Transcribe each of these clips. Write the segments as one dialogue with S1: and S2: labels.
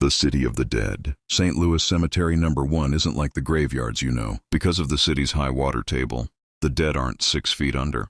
S1: The City of the Dead. St. Louis Cemetery No. 1 isn't like the graveyards you know. Because of the city's high water table, the dead aren't 6 feet under.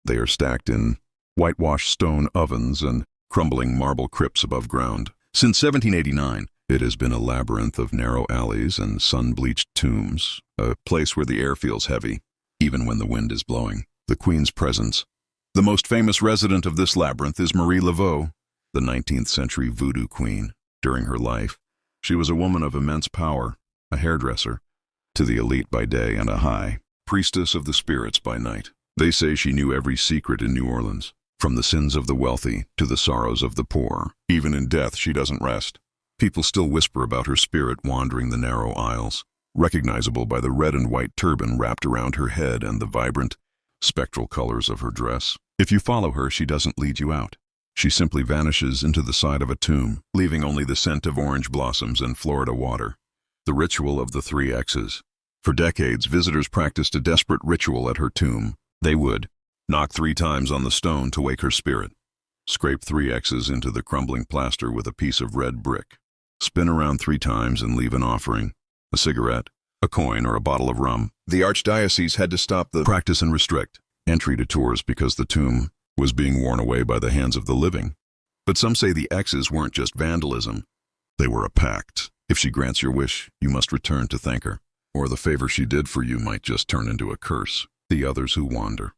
S1: They are stacked in whitewashed stone ovens and crumbling marble crypts above ground. Since 1789, it has been a labyrinth of narrow alleys and sun-bleached tombs, a place where the air feels heavy, even when the wind is blowing. The Queen's presence. The most famous resident of this labyrinth is Marie Laveau, the 19th century voodoo queen. During her life, she was a woman of immense power, a hairdresser, to the elite by day and a high priestess of the spirits by night. They say she knew every secret in New Orleans, from the sins of the wealthy to the sorrows of the poor. Even in death, she doesn't rest. People still whisper about her spirit wandering the narrow aisles, recognizable by the red and white turban wrapped around her head and the vibrant, spectral colors of her dress. If you follow her, she doesn't lead you out. She simply vanishes into the side of a tomb, leaving only the scent of orange blossoms and Florida water. The ritual of the 3 X's. For decades, visitors practiced a desperate ritual at her tomb. They would knock 3 times on the stone to wake her spirit, scrape 3 X's into the crumbling plaster with a piece of red brick, spin around 3 times and leave an offering, a cigarette, a coin, or a bottle of rum. The archdiocese had to stop the practice and restrict entry to tours because the tomb was being worn away by the hands of the living. But some say the X's weren't just vandalism. They were a pact. If she grants your wish, you must return to thank her, or the favor she did for you might just turn into a curse. The others who wander.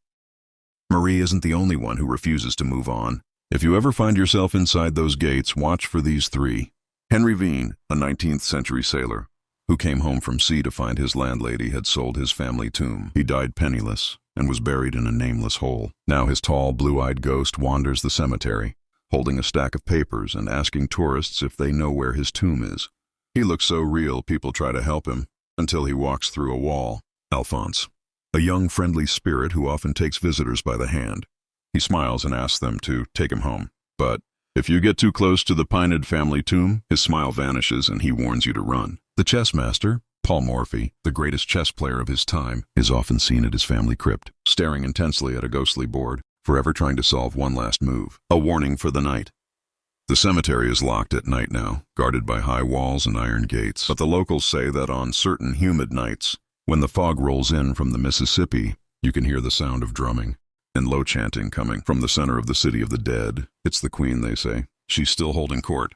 S1: Marie isn't the only one who refuses to move on. If you ever find yourself inside those gates, watch for these 3. Henry Veen, a 19th century sailor, who came home from sea to find his landlady had sold his family tomb. He died penniless and was buried in a nameless hole. Now his tall, blue-eyed ghost wanders the cemetery, holding a stack of papers and asking tourists if they know where his tomb is. He looks so real, people try to help him, until he walks through a wall. Alphonse, a young, friendly spirit who often takes visitors by the hand. He smiles and asks them to take him home. But if you get too close to the Pined family tomb, his smile vanishes and he warns you to run. The chess master, Paul Morphy, the greatest chess player of his time, is often seen at his family crypt, staring intensely at a ghostly board, forever trying to solve one last move. A warning for the night. The cemetery is locked at night now, guarded by high walls and iron gates. But the locals say that on certain humid nights, when the fog rolls in from the Mississippi, you can hear the sound of drumming and low chanting coming from the center of the City of the Dead. It's the Queen, they say. She's still holding court.